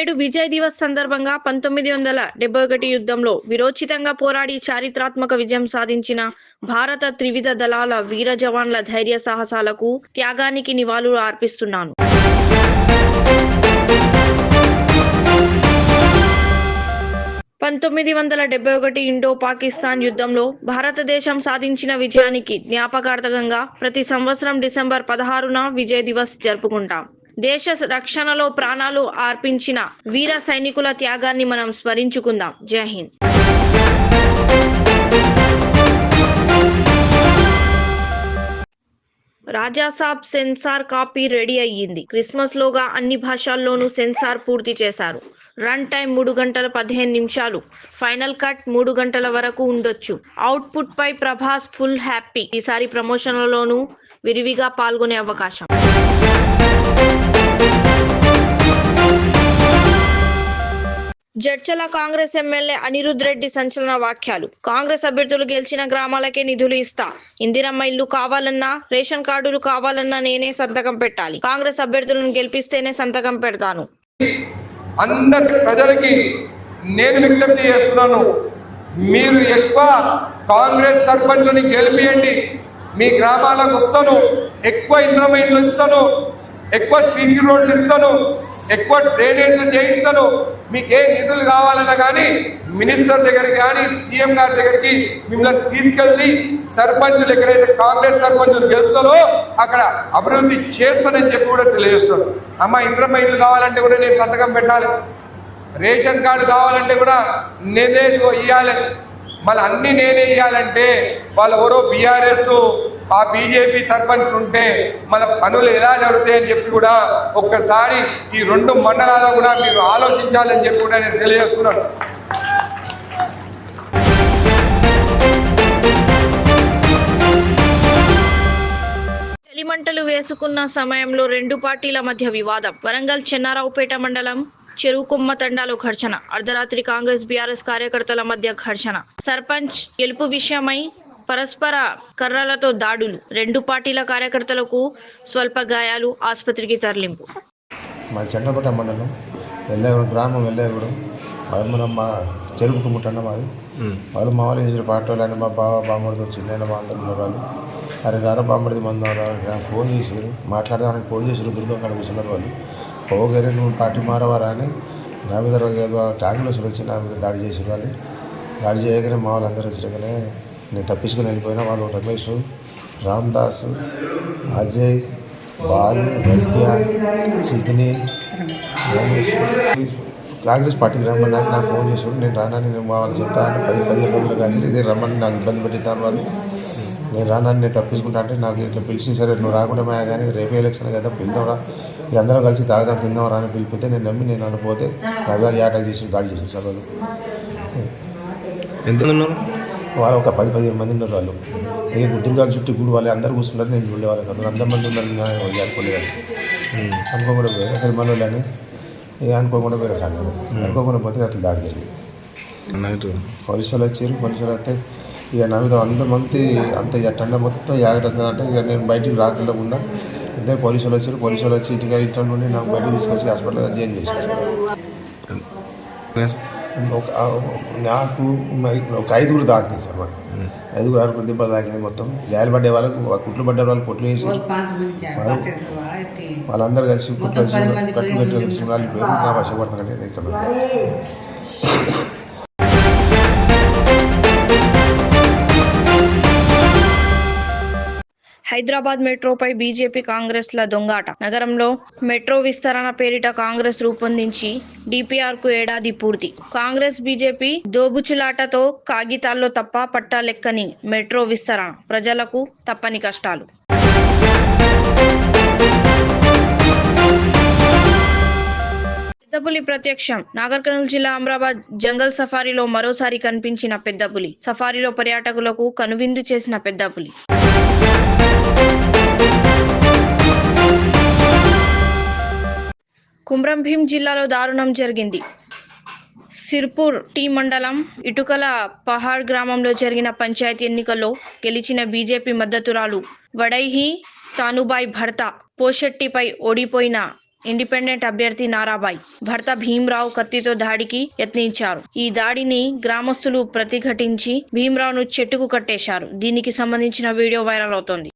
నేడు విజయ్ దివస్ సందర్భంగా 1971 యుద్ధంలో విరోచితంగా పోరాడి చారిత్రాత్మక విజయం సాధించిన భారత త్రివిధ దళాల వీర జవాన్ల ధైర్య సాహసాలకు, త్యాగానికి నివాళులు అర్పిస్తున్నాను. 1971 ఇండో-పాకిస్తాన్ యుద్ధంలో భారతదేశం సాధించిన విజయానికి జ్ఞాపకార్థంగా ప్రతి సంవత్సరం డిసెంబర్ 16న విజయ్ దివస్ జరుపుకుంటాం. దేశ రక్షణలో ప్రాణాలు అర్పించిన వీర సైనికుల త్యాగాన్ని మనం స్మరించుకుందాం. జై హింద్. రాజాసాబ్ సెన్సార్ కాపీ రెడీ అయ్యింది. క్రిస్మస్ లోగా అన్ని భాషల్లోనూ సెన్సార్ పూర్తి చేశారు. రన్ టైం 3 గంటల 15 నిమిషాలు. ఫైనల్ కట్ 3 గంటల వరకు ఉండొచ్చు. అవుట్పుట్ పై ప్రభాస్ ఫుల్ హ్యాపీ. ఈసారి ప్రమోషన్లలోనూ విరివిగా పాల్గొనే అవకాశం. జడ్చల కాంగ్రెస్ ఎమ్మెల్యే అనిరుద్ రెడ్డి సంచలన వ్యాఖ్యలు. కాంగ్రెస్ అభ్యర్థులు గెలిచిన గ్రామాలకే నిధులు ఇస్తా. ఇందిరమ్మ ఇల్లు కావాలన్నా, రేషన్ కార్డులు కావాలన్నా నేనే సంతకం పెట్టాలి. కాంగ్రెస్ అభ్యర్థులను గెలిపిస్తేనే సంతకం పెడతాను. అందరి ప్రజలకి నేను విజ్ఞప్తి చేస్తున్నాను, మీరు ఎక్కువ కాంగ్రెస్ సర్పంచ్ని గెలిపియండి. మీ గ్రామాలకు వస్తాను, ఎక్కువ ఇందిరమ్మ ఇల్లు ఇస్తాను, ఎక్కువ సీసీ రోడ్లు ఇస్తాను, ఎక్కువ డ్రైనేజ్లు చేయిస్తాను. మీకు ఏ నిధులు కావాలన్నా కానీ మినిస్టర్ దగ్గరికి కానీ సీఎం గారి దగ్గరికి మిమ్మల్ని తీసుకెళ్ళి సర్పంచులు ఎక్కడైతే కాంగ్రెస్ సర్పంచులు గెలుస్తారో అక్కడ అభివృద్ధి చేస్తానని చెప్పి కూడా తెలియజేస్తారు. అమ్మ ఇంద్రమ్మ ఇల్లు కావాలంటే కూడా నేను సంతకం పెట్టాలి, రేషన్ కార్డు కావాలంటే కూడా నేనే ఇవ్వాలి, మళ్ళీ అన్ని నేనే ఇవ్వాలంటే వాళ్ళు ఎవరో బీఆర్ఎస్ ఆ బీజేపీ సర్పంచ్ ఉంటే మన పనులు ఎలా జరుగుతాయని చెప్పి కూడా ఒక్కసారి ఈ 2 మండలాల్లో కూడా మీరు ఆలోచించాలని చెప్పి కూడా నేను తెలియజేస్తున్నాను. చలిమంటలు వేసుకున్న సమయంలో 2 పార్టీల మధ్య వివాదం. వరంగల్ చెన్నారావుపేట మండలం చెరువుకొమ్మ తండాలో ఘర్షణ. అర్ధరాత్రి కాంగ్రెస్ బీఆర్ఎస్ కార్యకర్తల మధ్య ఘర్షణ. సర్పంచ్ గెలుపు విషయమై పరస్పర కర్రలతో దాడులు. 2 పార్టీల కార్యకర్తలకు స్వల్ప గాయాలు. ఆసుపత్రికి తరలింపు. మా చెన్నపేట మండలం వెళ్ళేగూడెం గ్రామం వెళ్ళేగూడెం వాళ్ళు మా చెరుకు ముట్టండ మాది. వాళ్ళు మా వాళ్ళు చేసిన పార్టీ వాళ్ళు మా బావ బామ్మడితో చిన్న మా అందరు వాళ్ళు అరే రారా బామ్మడిది మంది ఫోన్ చేసారు, మాట్లాడదామని ఫోన్ చేసారు. దుర్గం కాడ కూర్చున్నారు వాళ్ళు. పోగేరే నువ్వు పార్టీ మారవారా అని నా మీద ట్యాంకులో వచ్చి నా మీద దాడి చేసారు. వాళ్ళు దాడి చేయగానే మా వాళ్ళు అందరూ వచ్చాకనే నేను తప్పించుకొని వెళ్ళిపోయినా. వాళ్ళు రమేష్, రామ్దాస్, అజయ్, బాలు, వైద్య, చిగ్ని, రమేష్ కాంగ్రెస్ పార్టీకి రమ్మని నాకు ఫోన్ చేసాడు. నేను రానని నేను వాళ్ళు చెప్తాను 10 రోజులు కాదు ఇదే రమ్మని నాకు ఇబ్బంది పెట్టిస్తాను వాళ్ళు. నేను రానని నేను తప్పించుకుంటా అంటే నాకు ఇట్లా పిలిచి సరే నువ్వు రాకుండా కానీ రేపే ఎలక్షన్ కదా పిలుదాంరా, అందరం కలిసి తాగుదాం తిందాం రాని పిలిపితే నేను నమ్మి నేను అనుకోతే నాకు యాటాక్ చేసి దాడి చేసి సభలు. ఎంత ఉన్నారు వాళ్ళు? ఒక 10-15 మంది ఉన్నారు వాళ్ళు. నేను గుర్తుగా చుట్టూ కూడా వాళ్ళు అందరూ కూర్చున్నారు. నేను చూడేవాళ్ళు కదా 100 మంది ఉన్నారు అనుకోలేదు. అనుకోకుండా పోయారు సరే మన వాళ్ళని అనుకోకుండా పోయారు సార్. అనుకోకుండా పోతే అట్లా దాడి జరిగింది. పోలీసు వాళ్ళు వచ్చారు. పోలీసు వాళ్ళు వస్తే ఇక నా మీద 100 మంది అంత టండ మొత్తం యాగటంగా అంటే ఇక నేను బయటికి రాకుండా ఇద్దరు పోలీసు వాళ్ళు వచ్చారు. పోలీసు వాళ్ళు వచ్చి ఇంటికి ఇట్లా నుండి నాకు బయటకు తీసుకొచ్చి హాస్పిటల్లో జాయిన్ చేశారు. నాకు ఒక 5గురు తాకినాయి సార్. మాకు 5గురు 6 దెబ్బలు తాకినాయి. మొత్తం గాయాలు పడ్డే వాళ్ళకు కుట్లు పడ్డే వాళ్ళు కుట్లు వేసి వాళ్ళందరూ కలిసి కుట్లు కట్లు పెట్టి సునాలు పేరు నా వశపడతానండి ఇక్కడ. హైదరాబాద్ మెట్రోపై బీజేపీ కాంగ్రెస్ల దొంగాట. నగరంలో మెట్రో విస్తరణ పేరిట కాంగ్రెస్ రూపొందించి డిపిఆర్కు ఏడాది పూర్తి. కాంగ్రెస్ బీజేపీ దోబుచులాటతో కాగితాల్లో తప్ప పట్టాలెక్కని మెట్రో విస్తరణ ప్రజలకు తప్పని కష్టాలు. పెద్దపులి ప్రత్యక్షం. నాగర్ కర్నూలు జిల్లా అమ్రాబాద్ జంగల్ సఫారీలో మరోసారి కనిపించిన పెద్దపులి. సఫారీలో పర్యాటకులకు కనువిందు చేసిన పెద్దపులి. కుమ్రంభీం జిల్లాలో దారుణం జరిగింది. సిర్పూర్ టీ మండలం ఇటుకల పహాడ్ గ్రామంలో జరిగిన పంచాయతీ ఎన్నికల్లో గెలిచిన బీజేపీ మద్దతురాలు వడైహి తానుబాయ్ భర్త పోషెట్టిపై ఓడిపోయిన ఇండిపెండెంట్ అభ్యర్థి నారాబాయ్ భర్త భీమ్రావు కత్తితో దాడికి యత్నించారు. ఈ దాడిని గ్రామస్తులు ప్రతిఘటించి భీమ్రావును చెట్టుకు కట్టేశారు. దీనికి సంబంధించిన వీడియో వైరల్ అవుతోంది.